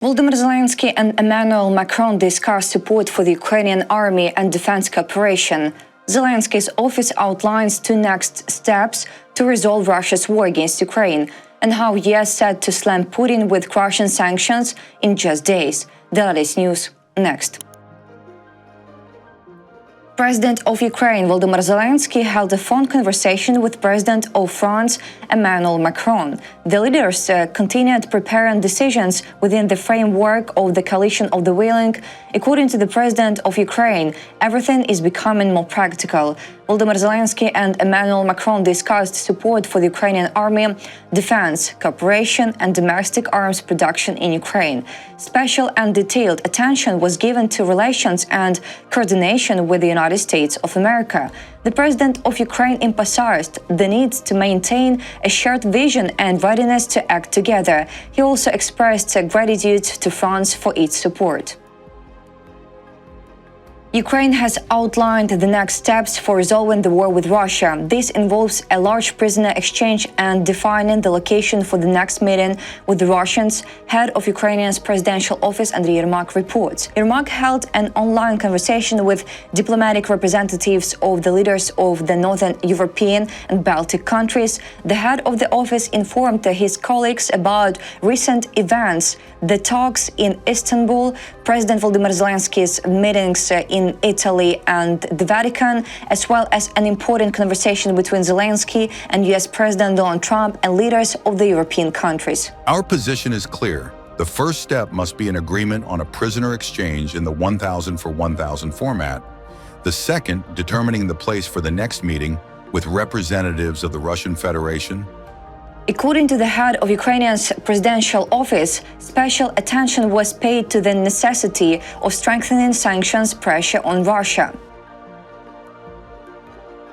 Volodymyr Zelenskyy and Emmanuel Macron discussed support for the Ukrainian army and defense cooperation. Zelensky's office outlines two next steps to resolve Russia's war against Ukraine and how he is set to slam Putin with Russian sanctions in just days. The latest news next. President of Ukraine Volodymyr Zelenskyy held a phone conversation with President of France Emmanuel Macron. The leaders continued preparing decisions within the framework of the coalition of the willing. According to the President of Ukraine, everything is becoming more practical. Volodymyr Zelenskyy and Emmanuel Macron discussed support for the Ukrainian army, defense, cooperation, and domestic arms production in Ukraine. Special and detailed attention was given to relations and coordination with the United States of America. The President of Ukraine emphasized the need to maintain a shared vision and readiness to act together. He also expressed gratitude to France for its support. Ukraine has outlined the next steps for resolving the war with Russia. This involves a large prisoner exchange and defining the location for the next meeting with the Russians, head of Ukrainian's presidential office Andriy Yermak reports. Yermak held an online conversation with diplomatic representatives of the leaders of the Northern European and Baltic countries. The head of the office informed his colleagues about recent events, the talks in Istanbul, President Volodymyr Zelensky's meetings in Italy and the Vatican, as well as an important conversation between Zelenskyy and US President Donald Trump and leaders of the European countries. Our position is clear. The first step must be an agreement on a prisoner exchange in the 1,000 for 1,000 format. The second, determining the place for the next meeting with representatives of the Russian Federation. According to the head of Ukrainian's presidential office, special attention was paid to the necessity of strengthening sanctions pressure on Russia.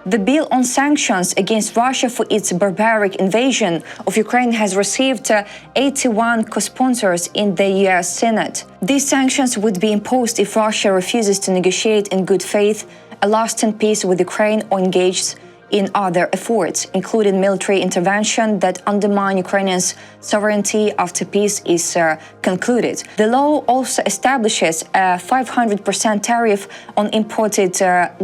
The bill on sanctions against Russia for its barbaric invasion of Ukraine has received 81 co-sponsors in the US Senate. These sanctions would be imposed if Russia refuses to negotiate in good faith a lasting peace with Ukraine or engages in other efforts, including military intervention that undermine Ukrainians' sovereignty after peace is concluded. The law also establishes a 500% tariff on imported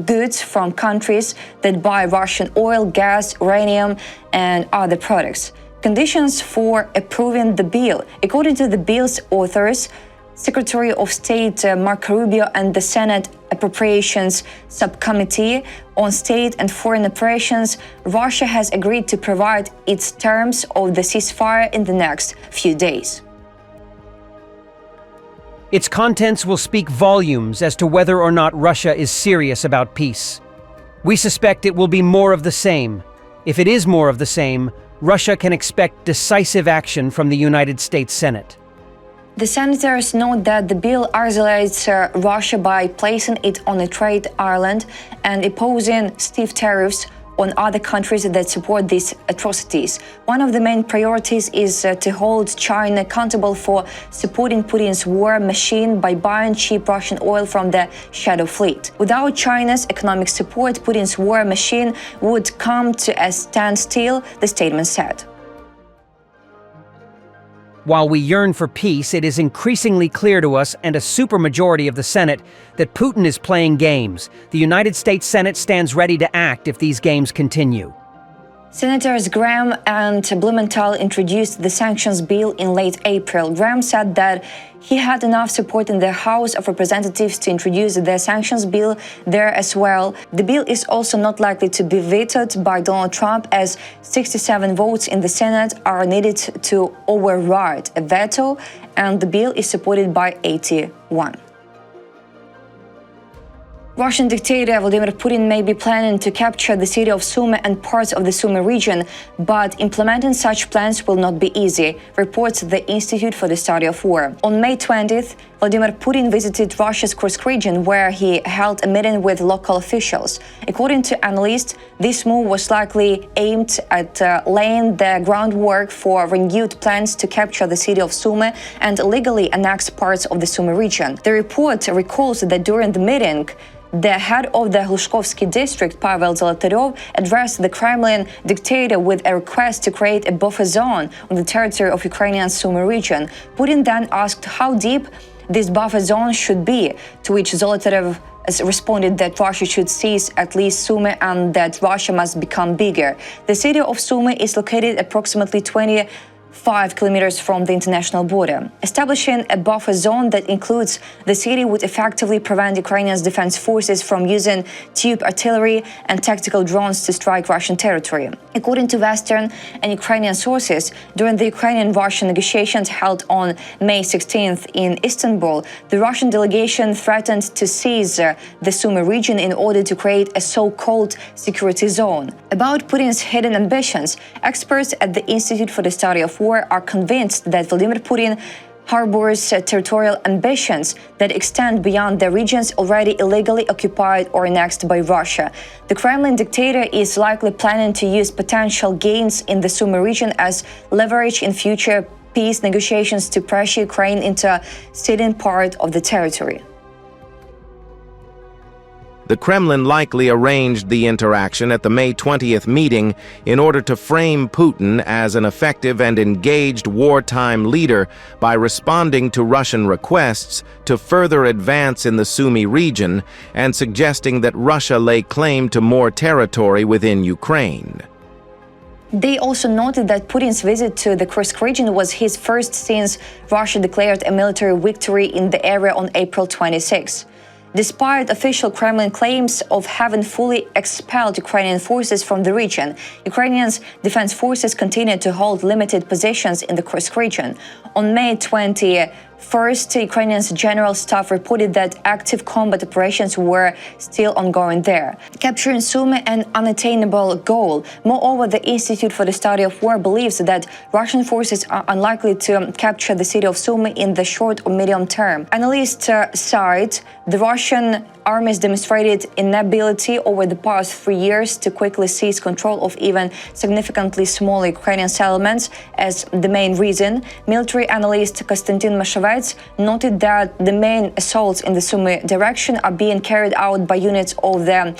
goods from countries that buy Russian oil, gas, uranium, and other products. Conditions for approving the bill. According to the bill's authors, Secretary of State Marco Rubio and the Senate Appropriations Subcommittee on State and Foreign Operations, Russia has agreed to provide its terms of the ceasefire in the next few days. Its contents will speak volumes as to whether or not Russia is serious about peace. We suspect it will be more of the same. If it is more of the same, Russia can expect decisive action from the United States Senate. The senators note that the bill isolates Russia by placing it on a trade island and imposing stiff tariffs on other countries that support these atrocities. One of the main priorities is to hold China accountable for supporting Putin's war machine by buying cheap Russian oil from the shadow fleet. Without China's economic support, Putin's war machine would come to a standstill, the statement said. While we yearn for peace, it is increasingly clear to us and a supermajority of the Senate that Putin is playing games. The United States Senate stands ready to act if these games continue. Senators Graham and Blumenthal introduced the sanctions bill in late April. Graham said that he had enough support in the House of Representatives to introduce the sanctions bill there as well. The bill is also not likely to be vetoed by Donald Trump, as 67 votes in the Senate are needed to override a veto, and the bill is supported by 81. Russian dictator Vladimir Putin may be planning to capture the city of Sumy and parts of the Sumy region, but implementing such plans will not be easy, reports the Institute for the Study of War. On May 20th, Vladimir Putin visited Russia's Kursk region, where he held a meeting with local officials. According to analysts, this move was likely aimed at laying the groundwork for renewed plans to capture the city of Sumy and legally annex parts of the Sumy region. The report recalls that during the meeting, The head of the Hlushkovsky district, Pavel Zolotaryov, addressed the Kremlin dictator with a request to create a buffer zone on the territory of Ukrainian Sumy region. Putin then asked how deep this buffer zone should be, to which Zolotaryov responded that Russia should seize at least Sumy and that Russia must become bigger. The city of Sumy is located approximately 25 kilometers from the international border. Establishing a buffer zone that includes the city would effectively prevent Ukrainian defense forces from using tube artillery and tactical drones to strike Russian territory. According to Western and Ukrainian sources, during the Ukrainian-Russian negotiations held on May 16th in Istanbul, the Russian delegation threatened to seize the Sumy region in order to create a so-called security zone. About Putin's hidden ambitions, experts at the Institute for the Study of War are convinced that Vladimir Putin harbors territorial ambitions that extend beyond the regions already illegally occupied or annexed by Russia. The Kremlin dictator is likely planning to use potential gains in the Sumy region as leverage in future peace negotiations to pressure Ukraine into ceding part of the territory. The Kremlin likely arranged the interaction at the May 20th meeting in order to frame Putin as an effective and engaged wartime leader by responding to Russian requests to further advance in the Sumy region and suggesting that Russia lay claim to more territory within Ukraine. They also noted that Putin's visit to the Kursk region was his first since Russia declared a military victory in the area on April 26. Despite official Kremlin claims of having fully expelled Ukrainian forces from the region, Ukrainian defense forces continue to hold limited positions in the Kursk region. On May 21st, Ukrainian General Staff reported that active combat operations were still ongoing there, capturing Sumy an unattainable goal. Moreover, the Institute for the Study of War believes that Russian forces are unlikely to capture the city of Sumy in the short or medium term. Analysts cite the Russian armies demonstrated inability over the past 3 years to quickly seize control of even significantly smaller Ukrainian settlements as the main reason. Military analyst Konstantin Mashevets noted that the main assaults in the Sumy direction are being carried out by units of the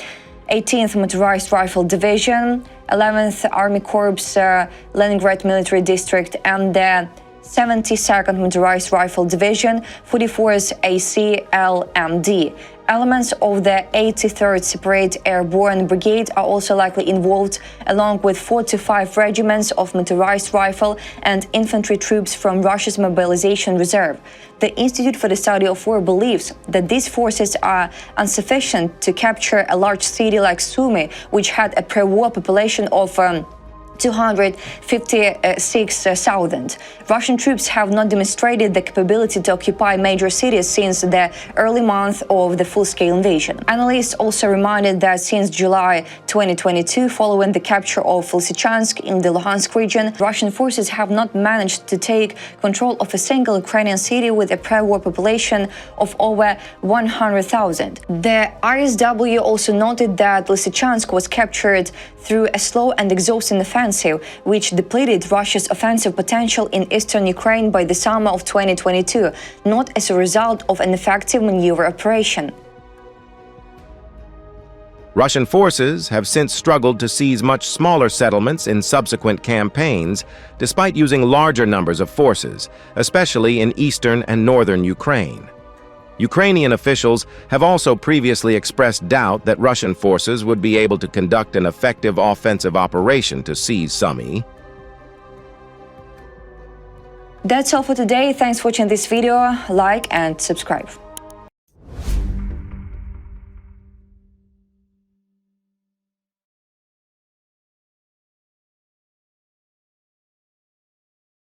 18th Motorized Rifle Division, 11th Army Corps, Leningrad Military District, and the 72nd Motorized Rifle Division, 44th ACLMD. Elements of the 83rd Separate Airborne Brigade are also likely involved, along with 4 to 5 regiments of motorized rifle and infantry troops from Russia's mobilization reserve. The Institute for the Study of War believes that these forces are insufficient to capture a large city like Sumy, which had a pre-war population of 256,000. Russian troops have not demonstrated the capability to occupy major cities since the early month of the full-scale invasion. Analysts also reminded that since July 2022, following the capture of Lysychansk in the Luhansk region, Russian forces have not managed to take control of a single Ukrainian city with a pre-war population of over 100,000. The ISW also noted that Lysychansk was captured through a slow and exhausting offensive, which depleted Russia's offensive potential in eastern Ukraine by the summer of 2022, not as a result of an effective maneuver operation. Russian forces have since struggled to seize much smaller settlements in subsequent campaigns, despite using larger numbers of forces, especially in eastern and northern Ukraine. Ukrainian officials have also previously expressed doubt that Russian forces would be able to conduct an effective offensive operation to seize Sumy. That's all for today. Thanks for watching this video. Like and subscribe.